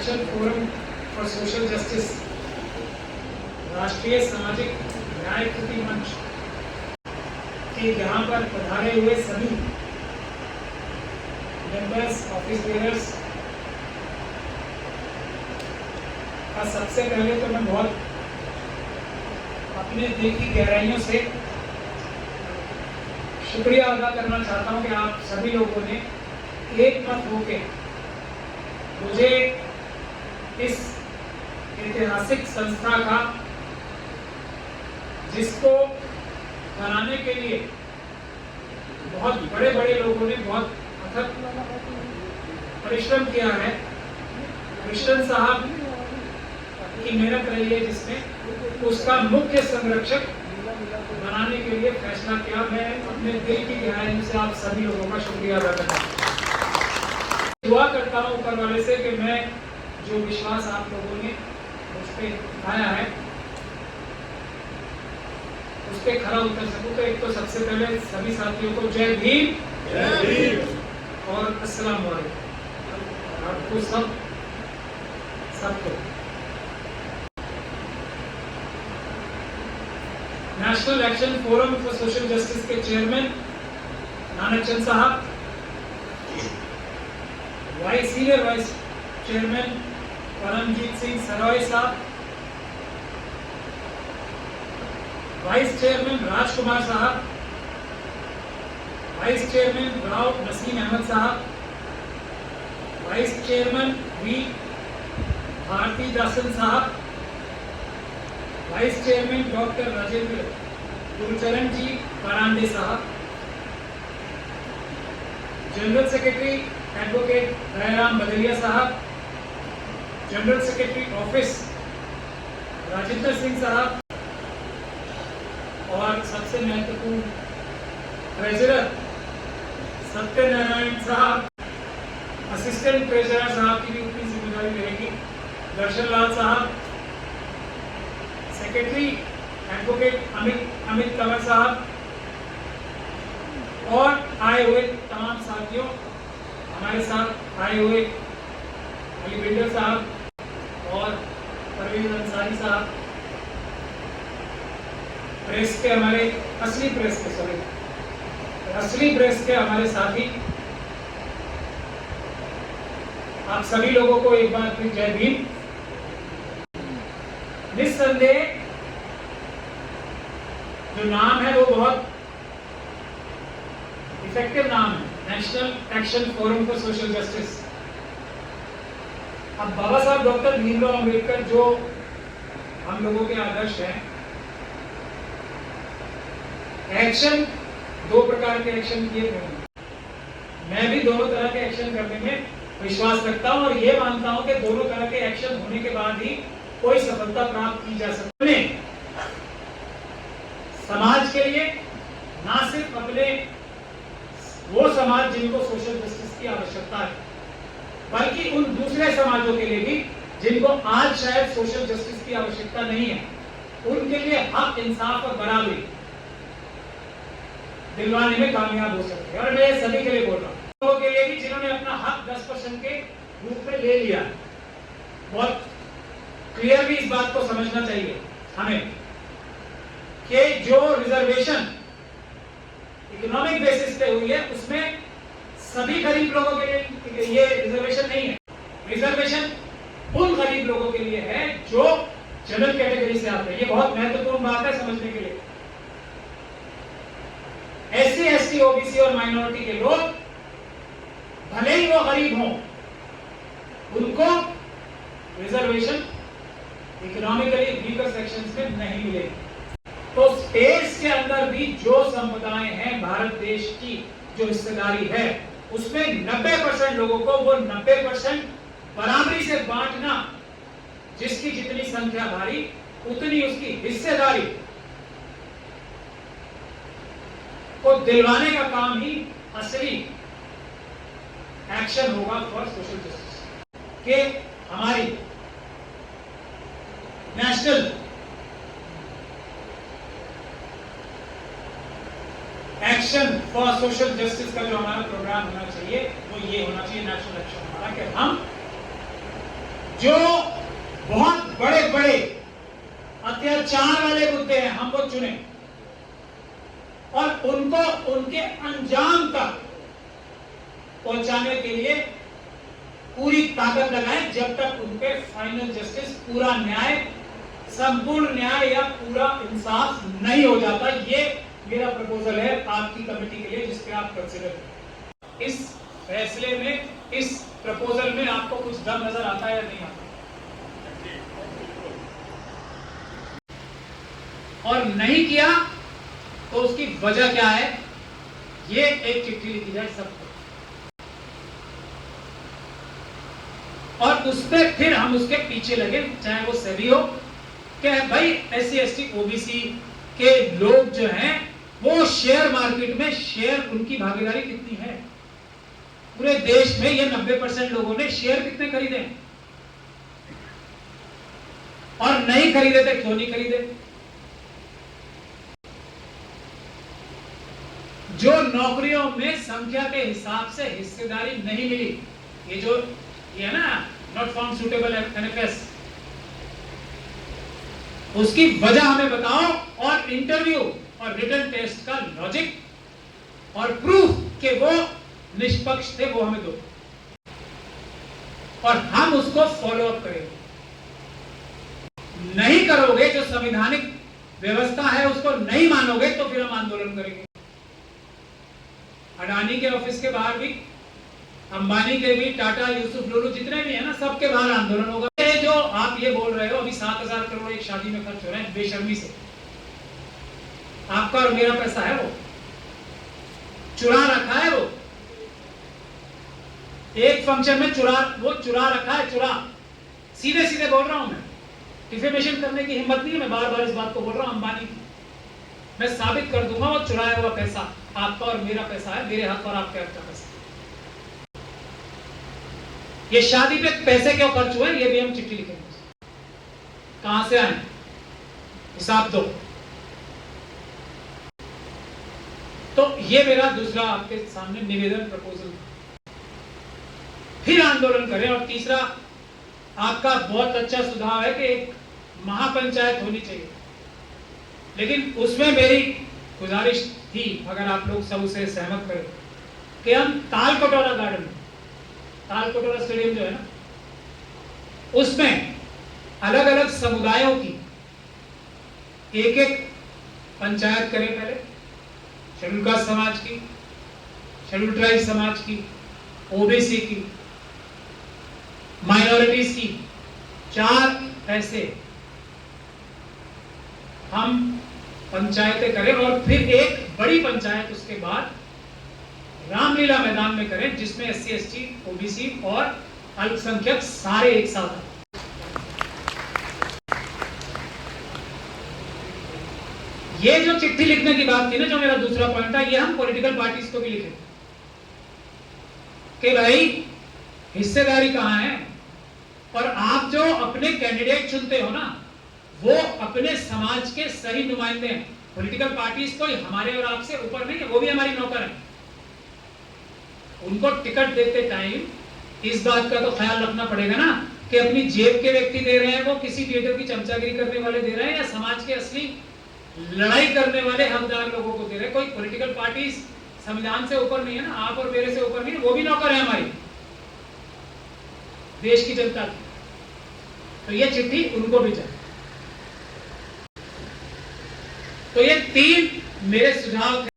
Action forum for social justice, राष्ट्रीय सामाजिक न्याय कृति मंच के यहाँ पर पधारे हुए सभी मेंबर्स, ऑफिस बेयर्स का सबसे पहले तो मैं बहुत अपने दिल की गहराइयों से शुक्रिया अदा करना चाहता हूं कि आप सभी लोगों ने एक मत होके मुझे इस ऐतिहासिक संस्था का, जिसको बनाने के लिए बहुत बड़े बड़े लोगों ने बहुत अथक परिश्रम किया है, मिशन साहब की मेहनत रही है, जिसमें उसका मुख्य संरक्षक बनाने के लिए फैसला किया। मैं अपने दिल की गहराई से आप सभी लोगों का शुक्रिया अदा करता हूँ। दुआ करता हूँ ऊपर वाले से कि मैं जो विश्वास आप लोगों ने मुझ पे दिखाया है उस पे खरा उतर सकूं। तो एक तो सबसे पहले सभी साथियों को जय भीम और अस्सलाम वालेकुम। आपको सबको national action forum for social justice के चेयरमैन नानक चंद साहब, senior vice chairman Paramjit Singh Saroy साहब, वाइस चेयरमैन राजकुमार साहब, वाइस चेयरमैन राव नसीम अहमद साहब, vice chairman V Bharti Dasan साहब, vice chairman doctor Rajendra Gurucharan ji Parande साहब, general secretary advocate Dayaram Badaliya साहब, general secretary office Rajendra Singh साहब, और सबसे महत्वपूर्ण ट्रेजरर सत्यनारायण साहब, असिस्टेंट ट्रेजरर साहब की भी उतनी जिम्मेदारी रहेगी, दर्शन लाल साहब, सेक्रेटरी एडवोकेट अमित कंवर साहब, और आए हुए तमाम साथियों, हमारे साथ आए हुए अली बिल्डर साहब और परवेज अंसारी साहब, प्रेस के हमारे असली प्रेस के हमारे साथी, आप सभी लोगों को एक बार फिर जय भीम। निस्संदेह जो नाम है वो बहुत इफेक्टिव नाम है, national action forum for social justice. अब बाबा साहब डॉक्टर भीमराव अंबेडकर जो हम लोगों के आदर्श हैं, एक्शन दो प्रकार के एक्शन किए गए, मैं भी दोनों तरह के एक्शन करने में विश्वास रखता हूं और ये मानता हूं कि दोनों तरह के एक्शन होने के बाद ही कोई सफलता प्राप्त की जा सकती है। समाज के लिए, ना सिर्फ अपने वो समाज जिनको सोशल जस्टिस की आवश्यकता है, बल्कि उन दूसरे समाजों के लिए भी जिनको आज शायद सोशल जस्टिस की आवश्यकता नहीं है, उनके लिए हक, इंसाफ और बराबरी दिलवाने में कामयाब हो सकते हैं। और मैं सभी के लिए बोल रहा हूँ, लोगों के लिए भी जिन्होंने अपना हक 10% के रूप में ले लिया। बहुत क्लियर भी इस बात को समझना चाहिए हमें कि जो रिजर्वेशन इकोनॉमिक बेसिस पे हुई है, उसमें सभी गरीब लोगों के लिए ये रिजर्वेशन नहीं है। रिजर्वेशन उन गरीब लोगों के लिए है जो जनरल कैटेगरी से आते हैं। ये बहुत महत्वपूर्ण बात है समझने के लिए। एससी, एसटी, ओबीसी और माइनॉरिटी के लोग भले ही वो गरीब हों, उनको रिजर्वेशन इकोनॉमिकली वीकर सेक्शंस में नहीं मिलेगी। तो स्पेस के अंदर भी जो संप्रदाय हैं, भारत देश की जो हिस्सेदारी है, उसमें 90% लोगों को वो 90% बराबरी से बांटना, जिसकी जितनी संख्या भारी उतनी उसकी हिस्सेदारी को दिलवाने का काम ही असली एक्शन होगा फॉर सोशल जस्टिस के। हमारी national action for social justice का जो हमारा प्रोग्राम होना चाहिए वो ये होना चाहिए, नेशनल एक्शन हमारा, कि हम जो बहुत बड़े बड़े अत्याचार वाले मुद्दे हैं हम वो चुने और उनको उनके अंजाम तक पहुंचाने के लिए पूरी ताकत लगाएं जब तक उनके फाइनल जस्टिस, पूरा न्याय, संपूर्ण न्याय या पूरा इंसाफ नहीं हो जाता। ये मेरा प्रपोजल है आपकी कमेटी के लिए, जिसपे आप कंसिडर करें। इस फैसले में, इस प्रपोजल में आपको कुछ दम नजर आता है या नहीं आता? और नहीं किया तो उसकी वजह क्या है, ये एक चिट्ठी लिखी जाए सबको, और उस पर फिर हम उसके पीछे लगे, चाहे वो सेबी हो कि भाई SC ST OBC के लोग जो हैं वो शेयर मार्केट में शेयर, उनकी भागीदारी कितनी है पूरे देश में। ये 90% लोगों ने शेयर कितने खरीदे और नहीं खरीदे थे, क्यों नहीं खरीदे? जो नौकरियों में संख्या के हिसाब से हिस्सेदारी नहीं मिली, ये जो ये है ना नॉट फाउंड सुटेबल NFS, उसकी वजह हमें बताओ और इंटरव्यू और रिटन टेस्ट का लॉजिक और प्रूफ कि वो निष्पक्ष थे वो हमें दो और हम उसको फॉलो अप करेंगे। नहीं करोगे, जो संवैधानिक व्यवस्था है उसको नहीं मानोगे, तो फिर हम आंदोलन करेंगे। अडानी के ऑफिस के बाहर भी, अंबानी के भी, टाटा, यूसुफ, लुलू जितने भी है ना, सबके बाहर आंदोलन होगा। जो आप ये बोल रहे हो अभी 7,000 करोड़ एक शादी में खर्च हो रहे हैं बेशर्मी से, आपका और मेरा पैसा है, वो चुरा रखा है, वो एक फंक्शन में चुरा रखा है, चुरा। सीधे सीधे बोल रहा हूं मैं, डिफेमेशन करने की हिम्मत नहीं है, मैं बार बार इस बात को बोल रहा हूं अंबानी की। मैं साबित कर दूंगा वो चुराया हुआ पैसा आपका और मेरा पैसा है, मेरे हक और आपके हक का पैसा। ये शादी पे पैसे क्यों खर्च हुए, ये भी हम चिट्ठी लिखेंगे, कहां से आए, हिसाब दो। तो ये मेरा दूसरा आपके सामने निवेदन, प्रपोजल। फिर आंदोलन करें। और तीसरा, आपका बहुत अच्छा सुझाव है कि एक महापंचायत होनी चाहिए, लेकिन उसमें मेरी गुजारिश थी, अगर आप लोग सब उसे सहमत करें, कि हम तालकटोरा गार्डन, तालकटोरा स्टेडियम जो है ना, उसमें अलग अलग समुदायों की एक एक पंचायत करें। पहले शेड्यूल कास्ट समाज की, शेड्यूल ट्राइब समाज की, OBC की, माइनॉरिटीज की, 4 ऐसे हम पंचायतें करें और फिर एक बड़ी पंचायत उसके बाद रामलीला मैदान में करें, जिसमें SC ST OBC और अल्पसंख्यक सारे एक साथ आए। ये जो चिट्ठी लिखने की बात थी ना, जो मेरा दूसरा पॉइंट था, ये हम पॉलिटिकल पार्टीज को भी लिखे कि भाई हिस्सेदारी कहां है, और आप जो अपने कैंडिडेट चुनते हो ना, वो अपने समाज के सही नुमाइंदे हैं। पॉलिटिकल पार्टीज कोई हमारे और आपसे ऊपर नहीं है, वो भी हमारी नौकर है। उनको टिकट देते टाइम इस बात का तो ख्याल रखना पड़ेगा ना कि अपनी जेब के व्यक्ति दे रहे हैं, वो किसी थिएटर की चमचागिरी करने वाले दे रहे हैं, या समाज के असली लड़ाई करने वाले हकदार लोगों को दे रहे हैं। कोई पॉलिटिकल पार्टीज संविधान से ऊपर नहीं है ना, आप और मेरे से ऊपर नहीं है, वो भी नौकर है हमारी देश की जनता की। तो ये चिट्ठी उनको भी जाए। तो ये 3 मेरे सुझाव थे।